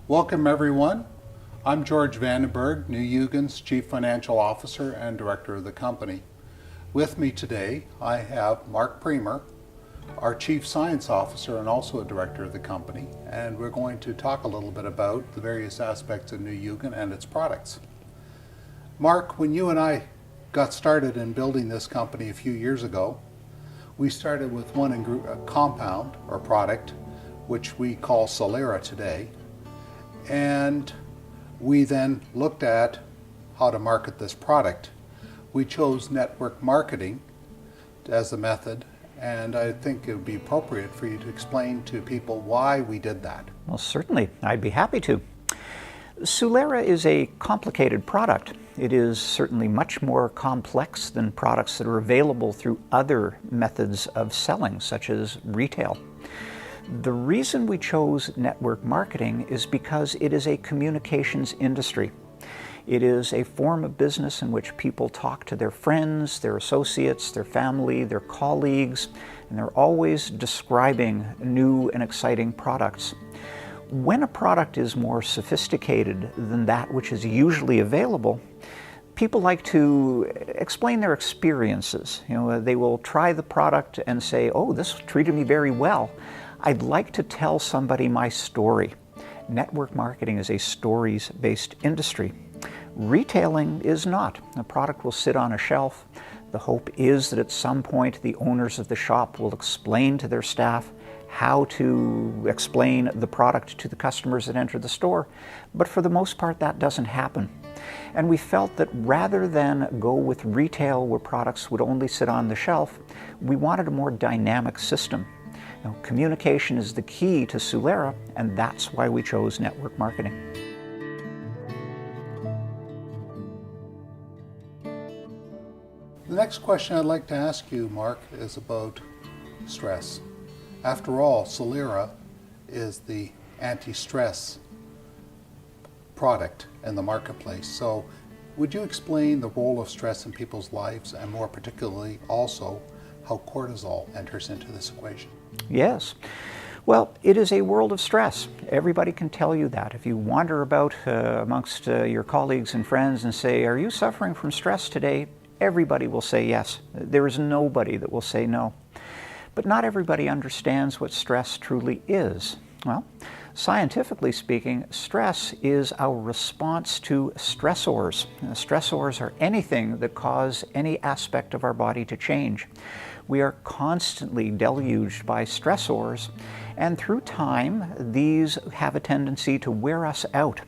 Welcome everyone. I'm George Vandenberg, NuYugen's Chief Financial Officer and Director of the company. With me today I have Mark Premer, our Chief Science Officer and also a Director of the company, and we're going to talk a little bit about the various aspects of NuYugen and its products. Mark, when you and I got started in building this company a few years ago, we started with one compound or product which we call Solera today. And we then looked at how to market this product. We chose network marketing as the method, and I think it would be appropriate for you to explain to people why we did that. Well, certainly. I'd be happy to. Solera is a complicated product. It is certainly much more complex than products that are available through other methods of selling, such as retail. The reason we chose network marketing is because it is a communications industry. It is a form of business in which people talk to their friends, their associates, their family, their colleagues, and they're always describing new and exciting products. When a product is more sophisticated than that which is usually available, people like to explain their experiences. They will try the product and say, "Oh, this treated me very well. I'd like to tell somebody my story." Network marketing is a stories-based industry. Retailing is not. A product will sit on a shelf. The hope is that at some point the owners of the shop will explain to their staff how to explain the product to the customers that enter the store. But for the most part, that doesn't happen. And we felt that rather than go with retail where products would only sit on the shelf, we wanted a more dynamic system. Communication is the key to Solera, and that's why we chose network marketing. The next question I'd like to ask you, Mark, is about stress. After all, Solera is the anti-stress product in the marketplace. So would you explain the role of stress in people's lives, and more particularly also how cortisol enters into this equation? Yes. Well, it is a world of stress. Everybody can tell you that. If you wander about amongst your colleagues and friends and say, "Are you suffering from stress today?" everybody will say yes. There is nobody that will say no. But not everybody understands what stress truly is. Well, scientifically speaking, stress is our response to stressors. Stressors are anything that cause any aspect of our body to change. We are constantly deluged by stressors, and through time, these have a tendency to wear us out.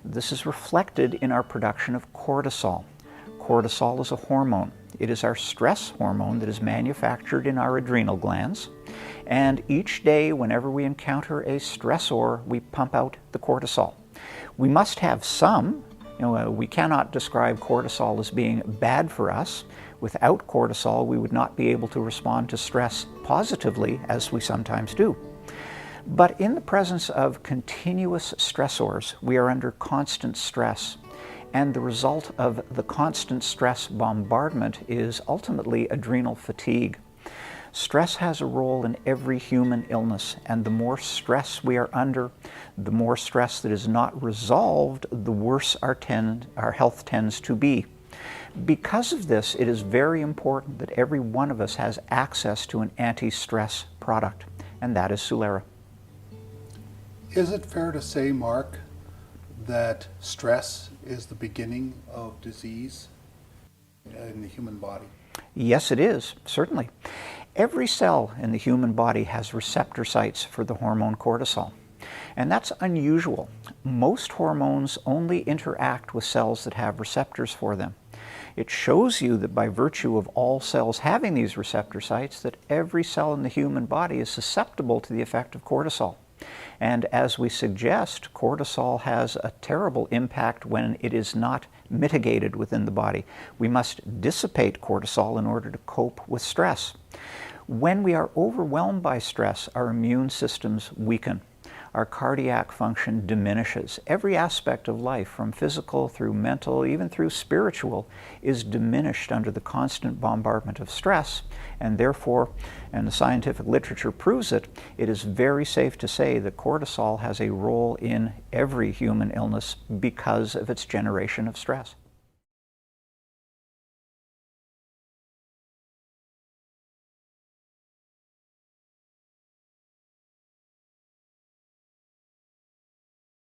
This is reflected in our production of cortisol. Cortisol is a hormone. It is our stress hormone that is manufactured in our adrenal glands. And each day, whenever we encounter a stressor, we pump out the cortisol. We must have some. We cannot describe cortisol as being bad for us. Without cortisol, we would not be able to respond to stress positively, as we sometimes do. But in the presence of continuous stressors, we are under constant stress. And the result of the constant stress bombardment is ultimately adrenal fatigue. Stress has a role in every human illness, and the more stress we are under, the more stress that is not resolved, the worse our health tends to be. Because of this, it is very important that every one of us has access to an anti-stress product, and that is Solera. Is it fair to say, Mark, that stress is the beginning of disease in the human body? Yes, it is, certainly. Every cell in the human body has receptor sites for the hormone cortisol, and that's unusual. Most hormones only interact with cells that have receptors for them. It shows you that by virtue of all cells having these receptor sites, that every cell in the human body is susceptible to the effect of cortisol. And as we suggest, cortisol has a terrible impact when it is not mitigated within the body. We must dissipate cortisol in order to cope with stress. When we are overwhelmed by stress, our immune systems weaken. our cardiac function diminishes. Every aspect of life, from physical through mental, even through spiritual, is diminished under the constant bombardment of stress, and therefore, and the scientific literature proves it, it is very safe to say that cortisol has a role in every human illness because of its generation of stress.